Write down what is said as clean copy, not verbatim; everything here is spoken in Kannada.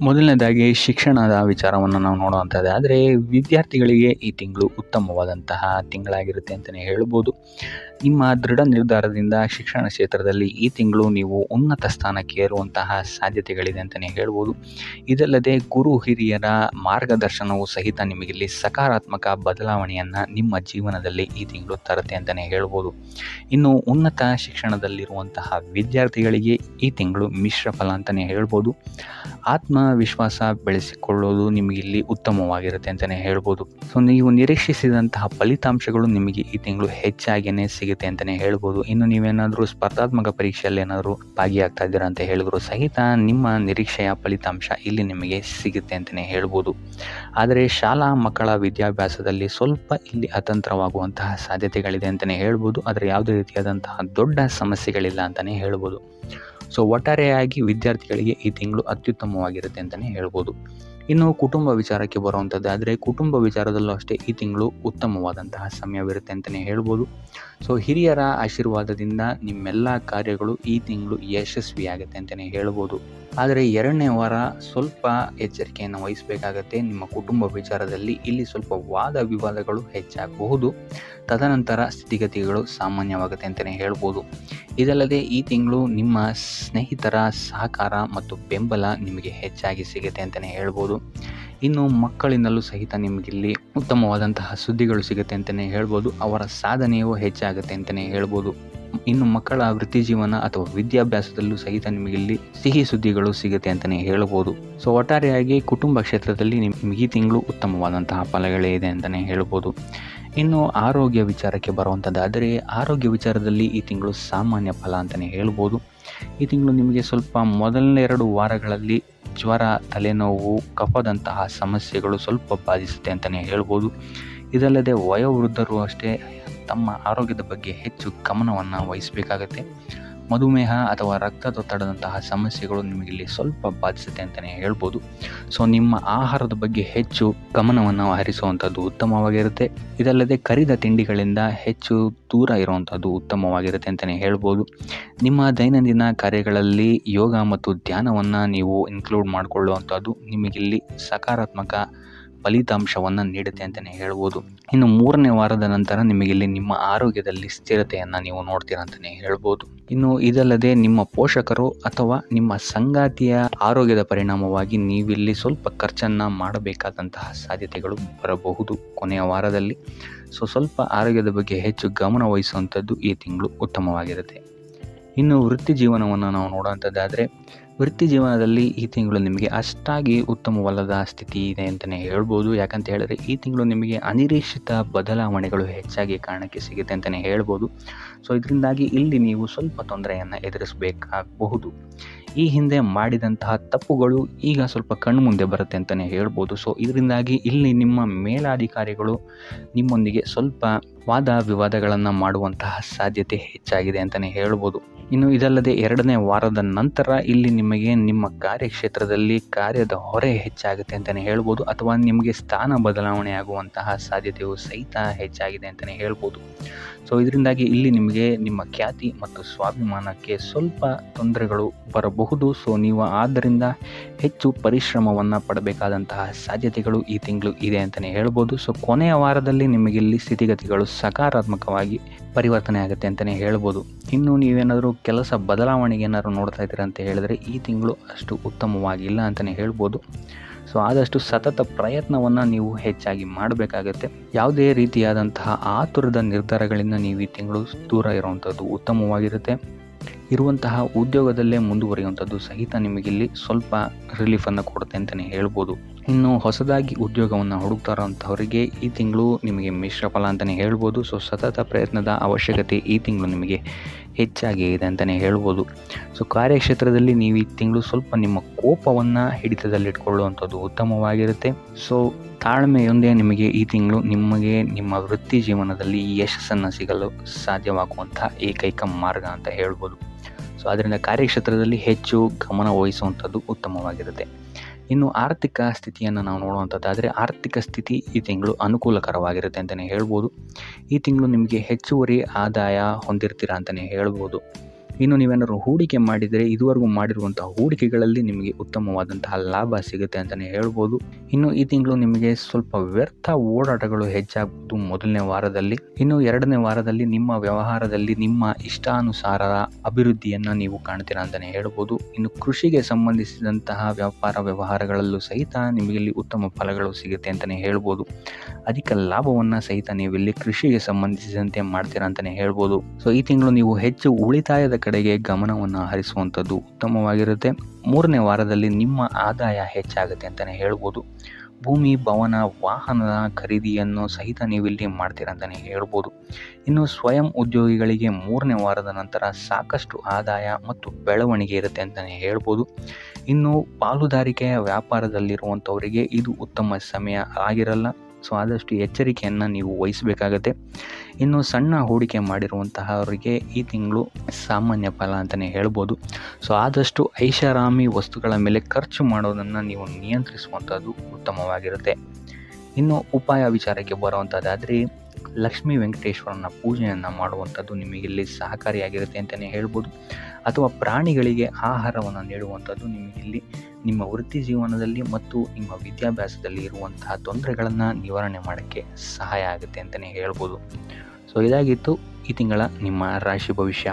ಮೊದಲನೇದಾಗಿ ಶಿಕ್ಷಣದ ವಿಚಾರವನ್ನು ನಾವು ನೋಡುವಂಥದ್ದಾದರೆ ವಿದ್ಯಾರ್ಥಿಗಳಿಗೆ ಈ ತಿಂಗಳು ಉತ್ತಮವಾದಂತಹ ತಿಂಗಳಾಗಿರುತ್ತೆ ಅಂತಲೇ ಹೇಳ್ಬೋದು. ನಿಮ್ಮ ದೃಢ ನಿರ್ಧಾರದಿಂದ ಶಿಕ್ಷಣ ಕ್ಷೇತ್ರದಲ್ಲಿ ಈ ತಿಂಗಳು ನೀವು ಉನ್ನತ ಸ್ಥಾನಕ್ಕೆ ಏರುವಂತಹ ಸಾಧ್ಯತೆಗಳಿದೆ ಅಂತಲೇ ಹೇಳ್ಬೋದು. ಇದಲ್ಲದೆ ಗುರು ಹಿರಿಯರ ಮಾರ್ಗದರ್ಶನವು ಸಹಿತ ನಿಮಗಿಲ್ಲಿ ಸಕಾರಾತ್ಮಕ ಬದಲಾವಣೆಯನ್ನು ನಿಮ್ಮ ಜೀವನದಲ್ಲಿ ಈ ತಿಂಗಳು ತರುತ್ತೆ ಅಂತಲೇ ಹೇಳ್ಬೋದು. ಇನ್ನು ಉನ್ನತ ಶಿಕ್ಷಣದಲ್ಲಿರುವಂತಹ ವಿದ್ಯಾರ್ಥಿಗಳಿಗೆ ಈ ತಿಂಗಳು ಮಿಶ್ರ ಫಲ ಅಂತಲೇ ಹೇಳ್ಬೋದು. ಆತ್ಮವಿಶ್ವಾಸ ಬೆಳೆಸಿಕೊಳ್ಳೋದು ನಿಮಗಿಲ್ಲಿ ಉತ್ತಮವಾಗಿರುತ್ತೆ ಅಂತಲೇ ಹೇಳ್ಬೋದು. ಸೊ ನೀವು ನಿರೀಕ್ಷಿಸಿದಂತಹ ಫಲಿತಾಂಶಗಳು ನಿಮಗೆ ಈ ತಿಂಗಳು ಹೆಚ್ಚಾಗಿಯೇ ಸಿಗುತ್ತೆ ಅಂತಲೇ ಹೇಳ್ಬೋದು. ಇನ್ನು ನೀವೇನಾದರೂ ಸ್ಪರ್ಧಾತ್ಮಕ ಪರೀಕ್ಷೆಯಲ್ಲಿ ಏನಾದರೂ ಭಾಗಿಯಾಗ್ತಾ ಇದ್ದೀರಾ ಅಂತ ಹೇಳಿದ್ರು ಸಹಿತ ನಿಮ್ಮ ನಿರೀಕ್ಷೆಯ ಫಲಿತಾಂಶ ಇಲ್ಲಿ ನಿಮಗೆ ಸಿಗುತ್ತೆ ಅಂತಲೇ ಹೇಳ್ಬೋದು. ಆದರೆ ಶಾಲಾ ಮಕ್ಕಳ ವಿದ್ಯಾಭ್ಯಾಸದಲ್ಲಿ ಸ್ವಲ್ಪ ಇಲ್ಲಿ ಅತಂತ್ರವಾಗುವಂತಹ ಸಾಧ್ಯತೆಗಳಿದೆ ಅಂತಲೇ ಹೇಳ್ಬೋದು. ಆದರೆ ಯಾವುದೇ ರೀತಿಯಾದಂತಹ ದೊಡ್ಡ ಸಮಸ್ಯೆಗಳಿಲ್ಲ ಅಂತಲೇ ಹೇಳ್ಬೋದು. ಸೊ ಒಟ್ಟಾರೆಯಾಗಿ ವಿದ್ಯಾರ್ಥಿಗಳಿಗೆ ಈ ತಿಂಗಳು ಅತ್ಯುತ್ತಮವಾಗಿರುತ್ತೆ ಅಂತಲೇ ಹೇಳ್ಬೋದು. ಇನ್ನು ಕುಟುಂಬ ವಿಚಾರಕ್ಕೆ ಬರುವಂಥದ್ದಾದರೆ ಕುಟುಂಬ ವಿಚಾರದಲ್ಲೂ ಅಷ್ಟೇ ಈ ತಿಂಗಳು ಉತ್ತಮವಾದಂತಹ ಸಮಯವಿರುತ್ತೆ ಅಂತಲೇ ಹೇಳ್ಬೋದು. ಸೊ ಹಿರಿಯರ ಆಶೀರ್ವಾದದಿಂದ ನಿಮ್ಮೆಲ್ಲ ಕಾರ್ಯಗಳು ಈ ತಿಂಗಳು ಯಶಸ್ವಿಯಾಗುತ್ತೆ ಅಂತಲೇ ಹೇಳ್ಬೋದು. ಆದರೆ ಎರಡನೇ ವಾರ ಸ್ವಲ್ಪ ಎಚ್ಚರಿಕೆಯನ್ನು ವಹಿಸಬೇಕಾಗತ್ತೆ. ನಿಮ್ಮ ಕುಟುಂಬ ವಿಚಾರದಲ್ಲಿ ಇಲ್ಲಿ ಸ್ವಲ್ಪ ವಾದ ವಿವಾದಗಳು ಹೆಚ್ಚಾಗಬಹುದು. ತದನಂತರ ಸ್ಥಿತಿಗತಿಗಳು ಸಾಮಾನ್ಯವಾಗುತ್ತೆ ಅಂತಲೇ ಹೇಳ್ಬೋದು. ಇದಲ್ಲದೆ ಈ ತಿಂಗಳು ನಿಮ್ಮ ಸ್ನೇಹಿತರ ಸಹಕಾರ ಮತ್ತು ಬೆಂಬಲ ನಿಮಗೆ ಹೆಚ್ಚಾಗಿ ಸಿಗುತ್ತೆ ಅಂತಲೇ ಹೇಳ್ಬೋದು. ಇನ್ನು ಮಕ್ಕಳಿಂದಲೂ ಸಹಿತ ನಿಮಗಿಲ್ಲಿ ಉತ್ತಮವಾದಂತಹ ಸುದ್ದಿಗಳು ಸಿಗುತ್ತೆ ಅಂತಲೇ ಹೇಳ್ಬೋದು. ಅವರ ಸಾಧನೆಯೂ ಹೆಚ್ಚಾಗುತ್ತೆ ಅಂತಲೇ ಹೇಳ್ಬೋದು. ಇನ್ನು ಮಕ್ಕಳ ವೃತ್ತಿ ಜೀವನ ಅಥವಾ ವಿದ್ಯಾಭ್ಯಾಸದಲ್ಲೂ ಸಹಿತ ನಿಮಗಿಲ್ಲಿ ಸಿಹಿ ಸುದ್ದಿಗಳು ಸಿಗುತ್ತೆ ಅಂತಲೇ ಹೇಳ್ಬೋದು. ಸೊ ಒಟ್ಟಾರೆಯಾಗಿ ಕುಟುಂಬ ಕ್ಷೇತ್ರದಲ್ಲಿ ನಿಮಗೆ ಈ ತಿಂಗಳು ಉತ್ತಮವಾದಂತಹ ಫಲಗಳೇ ಇದೆ ಅಂತಲೇ ಹೇಳ್ಬೋದು. ಇನ್ನು ಆರೋಗ್ಯ ವಿಚಾರಕ್ಕೆ ಬರುವಂಥದ್ದಾದರೆ ಆರೋಗ್ಯ ವಿಚಾರದಲ್ಲಿ ಈ ತಿಂಗಳು ಸಾಮಾನ್ಯ ಫಲ ಅಂತಲೇ ಹೇಳ್ಬೋದು. ಈ ತಿಂಗಳು ನಿಮಗೆ ಸ್ವಲ್ಪ ಮೊದಲನೇ 2 ವಾರಗಳಲ್ಲಿ ಜ್ವರ, ತಲೆನೋವು, ಕಫದಂತಹ ಸಮಸ್ಯೆಗಳು ಸ್ವಲ್ಪ ಬಾಧಿಸುತ್ತೆ ಅಂತಲೇ ಹೇಳ್ಬೋದು. ಇದಲ್ಲದೆ ವಯೋವೃದ್ಧರು ಅಷ್ಟೇ ತಮ್ಮ ಆರೋಗ್ಯದ ಬಗ್ಗೆ ಹೆಚ್ಚು ಗಮನವನ್ನು ವಹಿಸಬೇಕಾಗತ್ತೆ. ಮಧುಮೇಹ ಅಥವಾ ರಕ್ತದೊತ್ತಡದಂತಹ ಸಮಸ್ಯೆಗಳು ನಿಮಗಿಲ್ಲಿ ಸ್ವಲ್ಪ ಬಾಧಿಸುತ್ತೆ ಅಂತಲೇ ಹೇಳ್ಬೋದು. ಸೊ ನಿಮ್ಮ ಆಹಾರದ ಬಗ್ಗೆ ಹೆಚ್ಚು ಗಮನವನ್ನು ಹರಿಸುವಂಥದ್ದು ಉತ್ತಮವಾಗಿರುತ್ತೆ. ಇದಲ್ಲದೆ ಕರಿದ ತಿಂಡಿಗಳಿಂದ ಹೆಚ್ಚು ದೂರ ಇರುವಂಥದ್ದು ಉತ್ತಮವಾಗಿರುತ್ತೆ ಅಂತಲೇ ಹೇಳ್ಬೋದು. ನಿಮ್ಮ ದೈನಂದಿನ ಕಾರ್ಯಗಳಲ್ಲಿ ಯೋಗ ಮತ್ತು ಧ್ಯಾನವನ್ನು ನೀವು ಇನ್ಕ್ಲೂಡ್ ಮಾಡಿಕೊಳ್ಳುವಂಥದ್ದು ನಿಮಗಿಲ್ಲಿ ಸಕಾರಾತ್ಮಕ ಫಲಿತಾಂಶವನ್ನು ನೀಡುತ್ತೆ ಅಂತಲೇ ಹೇಳ್ಬೋದು. ಇನ್ನು 3ನೇ ವಾರದ ನಂತರ ನಿಮಗಿಲ್ಲಿ ನಿಮ್ಮ ಆರೋಗ್ಯದಲ್ಲಿ ಸ್ಥಿರತೆಯನ್ನು ನೀವು ನೋಡ್ತೀರ ಅಂತಲೇ ಹೇಳ್ಬೋದು. ಇನ್ನು ಇದಲ್ಲದೆ ನಿಮ್ಮ ಪೋಷಕರು ಅಥವಾ ನಿಮ್ಮ ಸಂಗಾತಿಯ ಆರೋಗ್ಯದ ಪರಿಣಾಮವಾಗಿ ನೀವಿಲ್ಲಿ ಸ್ವಲ್ಪ ಖರ್ಚನ್ನು ಮಾಡಬೇಕಾದಂತಹ ಸಾಧ್ಯತೆಗಳು ಬರಬಹುದು ಕೊನೆಯ ವಾರದಲ್ಲಿ. ಸೊ ಸ್ವಲ್ಪ ಆರೋಗ್ಯದ ಬಗ್ಗೆ ಹೆಚ್ಚು ಗಮನ ವಹಿಸುವಂಥದ್ದು ಈ ತಿಂಗಳು ಉತ್ತಮವಾಗಿರುತ್ತೆ. ಇನ್ನು ವೃತ್ತಿ ಜೀವನವನ್ನು ನಾವು ನೋಡುವಂಥದ್ದಾದರೆ ವೃತ್ತಿ ಜೀವನದಲ್ಲಿ ಈ ತಿಂಗಳು ನಿಮಗೆ ಅಷ್ಟಾಗಿ ಉತ್ತಮವಲ್ಲದ ಸ್ಥಿತಿ ಇದೆ ಅಂತಲೇ ಹೇಳ್ಬೋದು. ಯಾಕಂತ ಹೇಳಿದ್ರೆ ಈ ತಿಂಗಳು ನಿಮಗೆ ಅನಿರೀಕ್ಷಿತ ಬದಲಾವಣೆಗಳು ಹೆಚ್ಚಾಗಿ ಕಾರಣಕ್ಕೆ ಸಿಗುತ್ತೆ ಅಂತಲೇ ಹೇಳ್ಬೋದು. ಸೊ ಇದರಿಂದಾಗಿ ಇಲ್ಲಿ ನೀವು ಸ್ವಲ್ಪ ತೊಂದರೆಯನ್ನು ಎದುರಿಸಬೇಕಾಗಬಹುದು. ಈ ಹಿಂದೆ ಮಾಡಿದಂತಹ ತಪ್ಪುಗಳು ಈಗ ಸ್ವಲ್ಪ ಕಣ್ಮುಂದೆ ಬರುತ್ತೆ ಅಂತಲೇ ಹೇಳ್ಬೋದು. ಸೊ ಇದರಿಂದಾಗಿ ಇಲ್ಲಿ ನಿಮ್ಮ ಮೇಲಾಧಿಕಾರಿಗಳು ನಿಮ್ಮೊಂದಿಗೆ ಸ್ವಲ್ಪ ವಾದ ವಿವಾದಗಳನ್ನು ಮಾಡುವಂತಹ ಸಾಧ್ಯತೆ ಹೆಚ್ಚಾಗಿದೆ ಅಂತಲೇ ಹೇಳ್ಬೋದು. ಇನ್ನು ಇದಲ್ಲದೆ 2ನೇ ವಾರದ ನಂತರ ಇಲ್ಲಿ ನಿಮಗೆ ನಿಮ್ಮ ಕಾರ್ಯಕ್ಷೇತ್ರದಲ್ಲಿ ಕಾರ್ಯದ ಹೊರೆ ಹೆಚ್ಚಾಗುತ್ತೆ ಅಂತಲೇ ಹೇಳ್ಬೋದು. ಅಥವಾ ನಿಮಗೆ ಸ್ಥಾನ ಬದಲಾವಣೆ ಆಗುವಂತಹ ಸಾಧ್ಯತೆಯು ಸಹಿತ ಹೆಚ್ಚಾಗಿದೆ ಅಂತಲೇ ಹೇಳ್ಬೋದು. ಸೊ ಇದರಿಂದಾಗಿ ಇಲ್ಲಿ ನಿಮಗೆ ನಿಮ್ಮ ಖ್ಯಾತಿ ಮತ್ತು ಸ್ವಾಭಿಮಾನಕ್ಕೆ ಸ್ವಲ್ಪ ತೊಂದರೆಗಳು ಬರಬಹುದು. ಸೊ ನೀವು ಆದ್ದರಿಂದ ಹೆಚ್ಚು ಪರಿಶ್ರಮವನ್ನು ಪಡಬೇಕಾದಂತಹ ಸಾಧ್ಯತೆಗಳು ಈ ತಿಂಗಳು ಇದೆ ಅಂತಲೇ ಹೇಳ್ಬೋದು. ಸೊ ಕೊನೆಯ ವಾರದಲ್ಲಿ ನಿಮಗಿಲ್ಲಿ ಸ್ಥಿತಿಗತಿಗಳು ಸಕಾರಾತ್ಮಕವಾಗಿ ಪರಿವರ್ತನೆ ಆಗುತ್ತೆ ಅಂತಲೇ ಹೇಳ್ಬೋದು. ಇನ್ನು ನೀವೇನಾದರೂ ಕೆಲಸ ಬದಲಾವಣೆಗೆ ಏನಾದರೂ ನೋಡ್ತಾ ಇದ್ದೀರಾ ಅಂತ ಹೇಳಿದ್ರೆ ಈ ತಿಂಗಳು ಅಷ್ಟು ಉತ್ತಮವಾಗಿಲ್ಲ ಅಂತಲೇ ಹೇಳ್ಬೋದು. ಸೊ ಆದಷ್ಟು ಸತತ ಪ್ರಯತ್ನವನ್ನು ನೀವು ಹೆಚ್ಚಾಗಿ ಮಾಡಬೇಕಾಗತ್ತೆ. ಯಾವುದೇ ರೀತಿಯಾದಂತಹ ಆತುರದ ನಿರ್ಧಾರಗಳಿಂದ ನೀವು ಈ ತಿಂಗಳು ದೂರ ಇರುವಂಥದ್ದು ಉತ್ತಮವಾಗಿರುತ್ತೆ. ಇರುವಂತಹ ಉದ್ಯೋಗದಲ್ಲೇ ಮುಂದುವರಿಯುವಂಥದ್ದು ಸಹಿತ ನಿಮಗಿಲ್ಲಿ ಸ್ವಲ್ಪ ರಿಲೀಫನ್ನು ಕೊಡುತ್ತೆ ಅಂತಲೇ ಹೇಳ್ಬೋದು. ಇನ್ನು ಹೊಸದಾಗಿ ಉದ್ಯೋಗವನ್ನು ಹುಡುಕ್ತಾ ಇರೋಂಥವರಿಗೆ ಈ ತಿಂಗಳು ನಿಮಗೆ ಮಿಶ್ರ ಫಲ ಅಂತಲೇ ಹೇಳ್ಬೋದು. ಸೊ ಸತತ ಪ್ರಯತ್ನದ ಅವಶ್ಯಕತೆ ಈ ತಿಂಗಳು ನಿಮಗೆ ಹೆಚ್ಚಾಗಿ ಇದೆ ಅಂತಲೇ ಹೇಳ್ಬೋದು. ಸೊ ಕಾರ್ಯಕ್ಷೇತ್ರದಲ್ಲಿ ನೀವು ಈ ತಿಂಗಳು ಸ್ವಲ್ಪ ನಿಮ್ಮ ಕೋಪವನ್ನು ಹಿಡಿತದಲ್ಲಿಟ್ಕೊಳ್ಳುವಂಥದ್ದು ಉತ್ತಮವಾಗಿರುತ್ತೆ. ಸೊ ತಾಳ್ಮೆಯೊಂದೇ ನಿಮಗೆ ಈ ತಿಂಗಳು ನಿಮಗೆ ನಿಮ್ಮ ವೃತ್ತಿ ಜೀವನದಲ್ಲಿ ಯಶಸ್ಸನ್ನು ಸಿಗಲು ಸಾಧ್ಯವಾಗುವಂಥ ಏಕೈಕ ಮಾರ್ಗ ಅಂತ ಹೇಳ್ಬೋದು. ಸೊ ಅದರಿಂದ ಕಾರ್ಯಕ್ಷೇತ್ರದಲ್ಲಿ ಹೆಚ್ಚು ಗಮನ ವಹಿಸುವಂಥದ್ದು ಉತ್ತಮವಾಗಿರುತ್ತೆ. ಇನ್ನು ಆರ್ಥಿಕ ಸ್ಥಿತಿಯನ್ನು ನಾವು ನೋಡುವಂಥದ್ದಾದರೆ ಆರ್ಥಿಕ ಸ್ಥಿತಿ ಈ ತಿಂಗಳು ಅನುಕೂಲಕರವಾಗಿರುತ್ತೆ ಅಂತಲೇ ಹೇಳ್ಬೋದು. ಈ ತಿಂಗಳು ನಿಮಗೆ ಹೆಚ್ಚುವರಿ ಆದಾಯ ಹೊಂದಿರ್ತೀರ ಅಂತಲೇ ಹೇಳ್ಬೋದು. ಇನ್ನು ನೀವೇನಾದ್ರು ಹೂಡಿಕೆ ಮಾಡಿದರೆ ಇದುವರೆಗೂ ಮಾಡಿರುವಂತಹ ಹೂಡಿಕೆಗಳಲ್ಲಿ ನಿಮಗೆ ಉತ್ತಮವಾದಂತಹ ಲಾಭ ಸಿಗುತ್ತೆ ಅಂತಲೇ ಹೇಳ್ಬೋದು. ಇನ್ನು ಈ ತಿಂಗಳು ನಿಮಗೆ ಸ್ವಲ್ಪ ವ್ಯರ್ಥ ಓಡಾಟಗಳು ಹೆಚ್ಚಾಗುವುದು ಮೊದಲನೇ ವಾರದಲ್ಲಿ. ಇನ್ನು ಎರಡನೇ ವಾರದಲ್ಲಿ ನಿಮ್ಮ ವ್ಯವಹಾರದಲ್ಲಿ ನಿಮ್ಮ ಇಷ್ಟಾನುಸಾರ ಅಭಿವೃದ್ಧಿಯನ್ನು ನೀವು ಕಾಣ್ತೀರಾ ಅಂತಲೇ ಹೇಳ್ಬೋದು. ಇನ್ನು ಕೃಷಿಗೆ ಸಂಬಂಧಿಸಿದಂತಹ ವ್ಯಾಪಾರ ವ್ಯವಹಾರಗಳಲ್ಲೂ ಸಹಿತ ನಿಮಗೆ ಇಲ್ಲಿ ಉತ್ತಮ ಫಲಗಳು ಸಿಗುತ್ತೆ ಅಂತಲೇ ಹೇಳ್ಬೋದು. ಅಧಿಕ ಲಾಭವನ್ನು ಸಹಿತ ನೀವಿಲ್ಲಿ ಕೃಷಿಗೆ ಸಂಬಂಧಿಸಿದಂತೆ ಮಾಡ್ತೀರಾ ಅಂತಲೇ ಹೇಳ್ಬೋದು. ಸೊ ಈ ತಿಂಗಳು ನೀವು ಹೆಚ್ಚು ಉಳಿತಾಯದ ಕಡೆಗೆ ಗಮನವನ್ನು ಹರಿಸುವಂಥದ್ದು ಉತ್ತಮವಾಗಿರುತ್ತೆ. ಮೂರನೇ ವಾರದಲ್ಲಿ ನಿಮ್ಮ ಆದಾಯ ಹೆಚ್ಚಾಗುತ್ತೆ ಅಂತಲೇ ಹೇಳ್ಬೋದು. ಭೂಮಿ, ಭವನ, ವಾಹನದ ಖರೀದಿಯನ್ನು ಸಹಿತ ನೀವಿಲ್ಲಿ ಮಾಡ್ತೀರಾ ಅಂತಲೇ ಹೇಳ್ಬೋದು. ಇನ್ನು ಸ್ವಯಂ ಉದ್ಯೋಗಿಗಳಿಗೆ ಮೂರನೇ ವಾರದ ನಂತರ ಸಾಕಷ್ಟು ಆದಾಯ ಮತ್ತು ಬೆಳವಣಿಗೆ ಇರುತ್ತೆ ಅಂತಲೇ ಹೇಳ್ಬೋದು. ಇನ್ನು ಪಾಲುದಾರಿಕೆಯ ವ್ಯಾಪಾರದಲ್ಲಿರುವಂಥವರಿಗೆ ಇದು ಉತ್ತಮ ಸಮಯ ಆಗಿರಲ್ಲ. ಸೊ ಆದಷ್ಟು ಎಚ್ಚರಿಕೆಯನ್ನು ನೀವು ವಹಿಸಬೇಕಾಗತ್ತೆ. ಇನ್ನು ಸಣ್ಣ ಹೂಡಿಕೆ ಮಾಡಿರುವಂತಹವರಿಗೆ ಈ ತಿಂಗಳು ಸಾಮಾನ್ಯ ಫಲ ಅಂತಲೇ ಹೇಳ್ಬೋದು. ಸೊ ಆದಷ್ಟು ಐಷಾರಾಮಿ ವಸ್ತುಗಳ ಮೇಲೆ ಖರ್ಚು ಮಾಡೋದನ್ನು ನೀವು ನಿಯಂತ್ರಿಸುವಂಥದ್ದು ಉತ್ತಮವಾಗಿರುತ್ತೆ. ಇನ್ನು ಉಪಾಯ ವಿಚಾರಕ್ಕೆ ಬರುವಂಥದ್ದಾದರೆ ಲಕ್ಷ್ಮೀ ವೆಂಕಟೇಶ್ವರನ ಪೂಜೆಯನ್ನು ಮಾಡುವಂಥದ್ದು ನಿಮಗಿಲ್ಲಿ ಸಹಕಾರಿಯಾಗಿರುತ್ತೆ ಅಂತಲೇ ಹೇಳ್ಬೋದು. ಅಥವಾ ಪ್ರಾಣಿಗಳಿಗೆ ಆಹಾರವನ್ನು ನೀಡುವಂಥದ್ದು ನಿಮಗಿಲ್ಲಿ ನಿಮ್ಮ ವೃತ್ತಿ ಜೀವನದಲ್ಲಿ ಮತ್ತು ನಿಮ್ಮ ವಿದ್ಯಾಭ್ಯಾಸದಲ್ಲಿ ಇರುವಂತಹ ತೊಂದರೆಗಳನ್ನು ನಿವಾರಣೆ ಮಾಡೋಕ್ಕೆ ಸಹಾಯ ಆಗುತ್ತೆ ಅಂತಲೇ ಹೇಳ್ಬೋದು. ಸೊ ಇದಾಗಿತ್ತು ಈ ತಿಂಗಳ ನಿಮ್ಮ ರಾಶಿ ಭವಿಷ್ಯ.